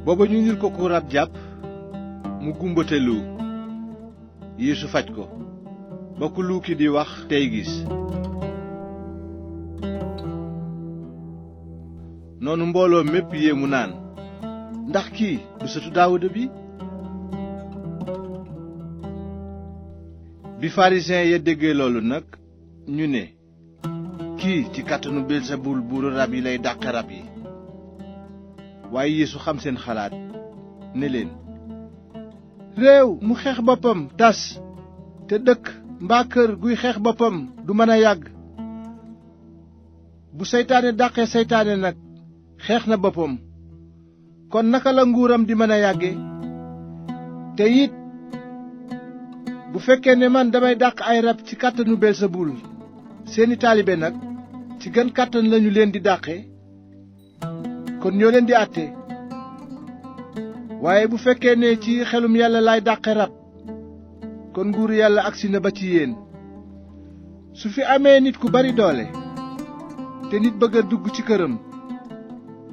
booba ñu indil ko ku rab jàpp mu gumba te lu. Yeesu faj ko ba ku lu ki di wax tey gis. noonu mbooloo mépp yéemu naan, ndax kii du sëtu Daawuda bi? bi farisiyen ya déggee loolu nag ñu ne, kii ci kàttanu Belsebul buuru rab yi lay dàqe rab yi. waaye Yeesu xam seen xalaat ne leen, réew mu xeex boppam tas, te dëkk mbaa kër guy xeex boppam du mën a yàgg. bu seytaane dàqee seytaane nag xeex na boppam, kon naka la nguuram di mën a yàgge? te it bu fekkee ne man damay dàq ay rab ci kàttanu Belsebul, seeni taalibe nag ci gën kàttan lañu leen di dàqe, kon ñoo leen di àtte. waaye bu fekkee ne ci xelum yàlla laay dàqe rab, kon nguuru yàlla agsi na ba ci yéen. su fi amee nit ku bari doole te nit bëgg a dugg ci këram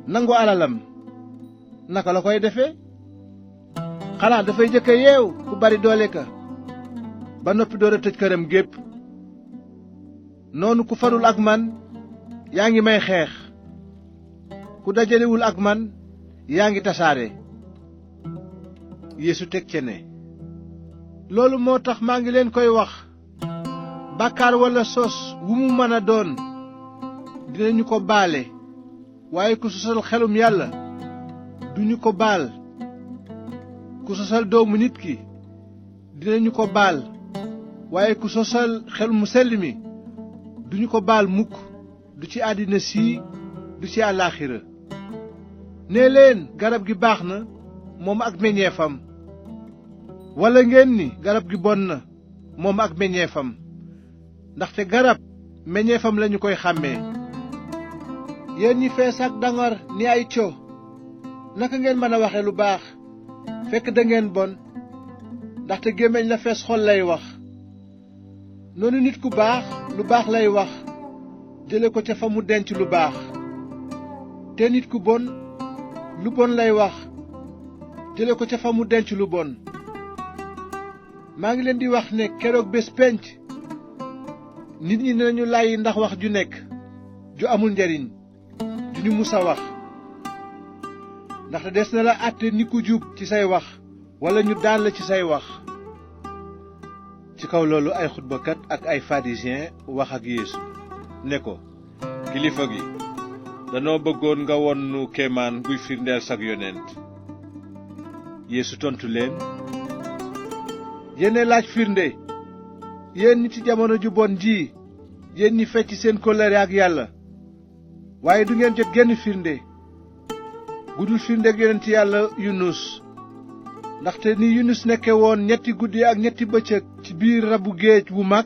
nangu alalam, naka la koy defee? xanaa dafay jëkk a yeew ku bari doole ka ba noppi door a tëj këram gépp. noonu ku farul ak man yaa ngi may xeex, ku dajalewul ak man yaa ngi tasaare. Yeesu teg ca ne, loolu moo tax maa ngi leen koy wax, bàkkaar walla sos wu mu mën a doon dinañu ko baale, waaye ku sosal xelum yàlla duñu ko baal. ku sosal doomu nit ki dinañu ko baal, waaye ku sosal xel mu sell mi duñu ko baal mukk, du ci àddina sii du ci àllaaxira. nee leen garab gi baax na moom ak meññeefam, walla ngeen ni garab gi bon na moom ak meññeefam, ndaxte garab meññeefam lañu koy xàmmee. yéen ñi fees ak dangar ni ay co, naka ngeen mën a waxe lu baax fekk dangeen bon? ndaxte gémmiñ la fees xol lay wax. noonu nit ku baax lu baax lay wax jële ko ca fa mu denc lu baax, te nit ku bon lu bon lay wax jële ko ca fa mu denc lu bon. maa ngi leen di wax ne keroog bés pénc nit ñi dinañu làyyi ndax wax ju nekk ju amul njariñ ju ñu musa wax, ndaxte des na la àtte ni ku jub ci say wax walla ñu daan la ci say wax. ci kaw loolu ay xutbakat ak ay pharisiyen wax ak Yeesu ne ko, kilifa gi, danoo bëggoon nga won nu kéemaan guy firndeel sag yonent. Yeesu tontu leen, yéen laaj firnde, yéen ñi ci jamono ju bon ji, yéen ñi fecc seen kóllëre ak yàlla, waaye du ngeen jot genn firnde gudul firndeek yonent yàlla Yunus. ndaxte ni Yunus nekke woon 3 guddi ak 3 bëccëg ci biir rabu géej wu mag,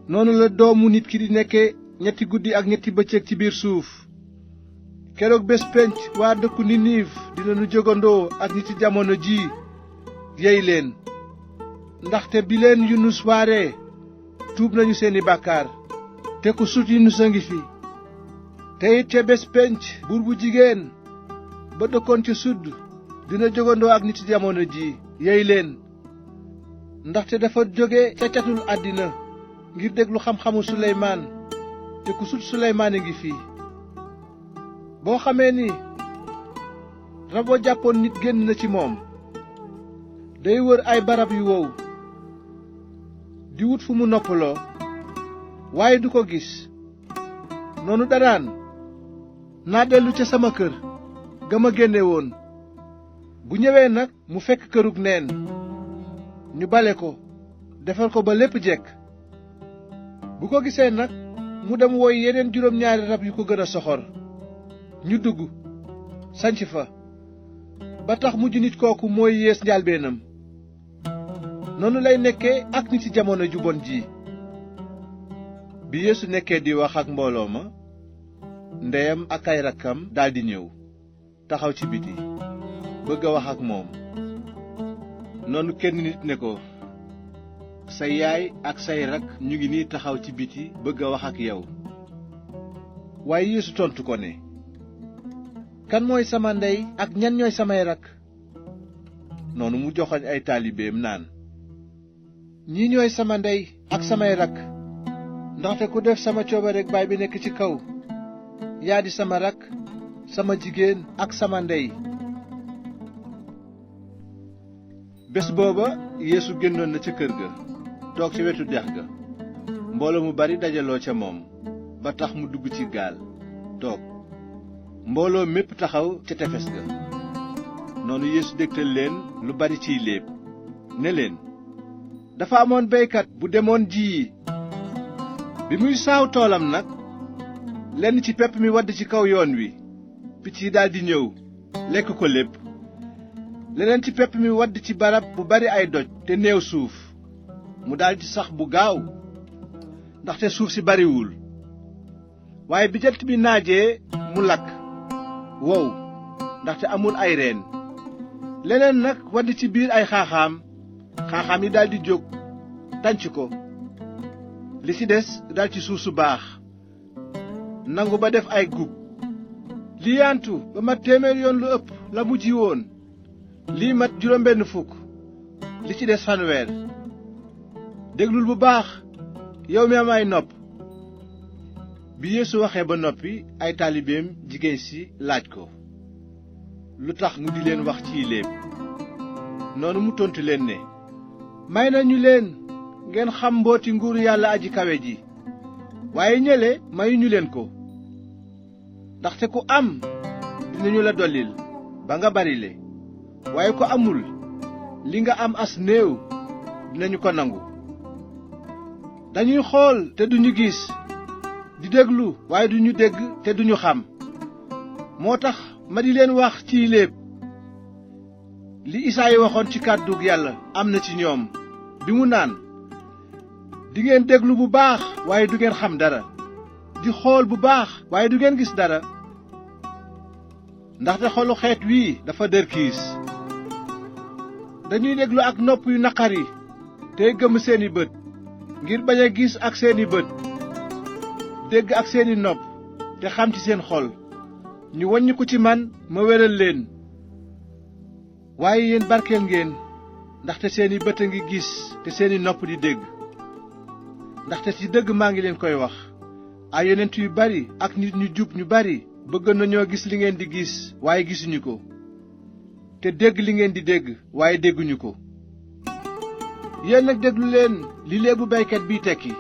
noonu la doomu nit ki di nekke 3 guddi ak 3 bëccëg ci biir suuf. keroog bés pénc waa dëkku Ninive dinañu jógandoo ak ñi ci jamono ji yey leen, ndaxte bi leen Yunus waaree tuub nañu seeni bàkkaar, te ku sut Yunus a ngi fi. te it ca bés pénc buur bu jigéen ba dëkkoon ca sudd dina jógandoo ak nit ci jamono ji yey leen, ndaxte dafa jóge ca catul àddina ngir déglu xam-xamu Suleymaan, te ku sut Suleymaan a ngi fii. boo xamee ni rab wa jàppoon nit génn na ci moom, day wër ay barab yu wow di wut fu mu noppaloo, waaye du ko gis. noonu danaan, naa dellu ca sama kër ga ma génne woon. bu ñëwee nag mu fekk kërug neen, ñu bale ko defar ko ba lépp jekk. bu ko gisee nag mu dem woy yeneen 2 rab yu ko gën a soxor, ñu dugg sanc fa, ba tax mujj nit kooku mooy yées njaalbeenam. noonu lay nekkee ak nit ci jamono ju bon ji. bi Yeesu nekkee di wax ak mbooloo ma, ndeyam ak ay rakkam daldi ñëw taxaw ci biti bëgg a wax ak moom. noonu kenn nit ne ko, sa yaay ak say rak ñu ngi nii taxaw ci biti bëgg a wax ak yow. waaye Yeesu tontu ko ne, kan mooy sama ndey ak ñan ñooy samay rak? noonu mu joxoñ ay taalibeem naan, ñii ñooy sama ndey ak samay rak, ndaxte ku def sama coobareg Baay bi nekk ci kaw, yaa di sama rak, sama jigéen ak sama ndey. bés booba Yeesu génnoon na ca kër ga toog ci wetu dex ga. mbooloo mu bari dajaloo ca moom ba tax mu dugg ci gaal toog. mbooloo mépp taxaw ca tefes ga. noonu Yeesu dégtal leen lu bari ciy léeb ne leen, dafa amoon beykat bu demoon jiyi. bi muy saaw toolam nag, lenn ci pepp mi wadd ci kaw yoon wi, picc yi daldi ñëw lekk ko lépp. leneen ci pepp mi wadd ci barab bu bari ay doj te néew suuf, mu daldi sax bu gaaw ndaxte suuf si bariwul. waaye bi jant bi naajee mu lakk wow ndaxte amul ay reen. leneen nag wadd ci biir ay xaaxaam yi daldi jóg tànc ko. li ci des dal ci suuf su baax nangu ba def ay gub. li yaantu ba mat 100 yoon lu ëpp la mu ji woon. lii mat 60, li ci des 100. déglul bu baax yow mi am ay nopp. bi Yeesu waxee ba noppi, ay taalibeem jigéen si laaj ko lu tax mu di leen wax ciy léeb. noonu mu tontu leen ne, may nañu leen ngeen xam mbooti nguuru yàlla aji kawe ji, waaye ñële mayuñu leen ko. ndaxte ku am dinañu la dollil ba nga barile, waaye ku amul li nga am as néew dinañu ko nangu. dañuy xool te duñu gis, di déglu waaye duñu dégg te duñu xam. moo tax ma di leen wax ciy léeb. li Isaayi waxoon ci kàddug Yàlla am na ci ñoom bi mu naan, dingeen déglu bu baax waaye du ngeen xam dara, di xool bu baax waaye du ngeen gis dara. ndaxte xolu xeet wii dafa dërkiis. dañuy déglu ak nopp yu naqari tey gëmm seeni bët, ngir bañ a gis ak seeni bët, dégg ak seeni nopp te xam ci seen xol, ñu waññi ko ci man ma wéral leen. waaye yéen barkeel ngeen, ndaxte seeni bët a ngi gis te seeni nopp di dégg. ndaxte ci dëgg maa ngi leen koy wax, ay yonent yu bari ak nit ñu jub ñu bari bëgg nañoo gis li ngeen di gis waaye gisuñu ko, te dégg li ngeen di dégg waaye dégguñu ko. yéen nag déglu leen li léebu baykat biy tekki.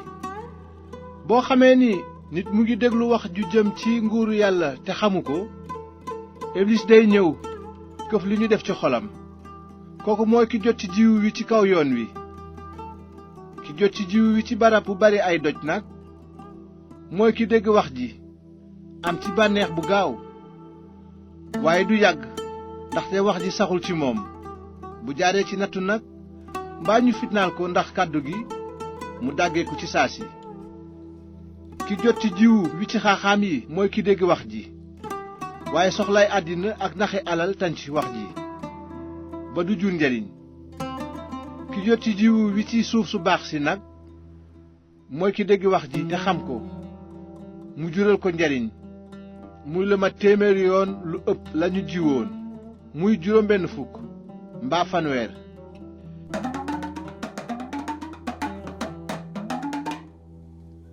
boo xamee ni nit mu ngi déglu wax ju jëm ci nguuru yàlla te xamu ko, iblis day ñëw këf li ñu def ci xolam. kooku mooy ki jot ci jiwu wi ci kaw yoon wi. ki jot ci jiwu wi ci barab bu bari ay doj nag mooy ki dégg wax ji, am ci bànneex bu gaaw, waaye du yàgg ndaxte wax ji saxul ci moom. bu jaaree ci nattu nag, mbaa ñu fitnaal ko ndax kàddu gi, mu dàggeeku ci saa si. ki jot ci jiwu wi ci xaaxaam yi mooy ki dégg wax ji, waaye soxlaay àddina ak naxi alal tànc wax ji ba du jur njariñ. ki jot ci jiwu wi ci suuf su baax si nag mooy ki dégg wax ji te xam ko, mu jural ko njariñ, muy lu mat 100 yoon lu ëpp lañu jiwoon, muy 60 mbaa 100.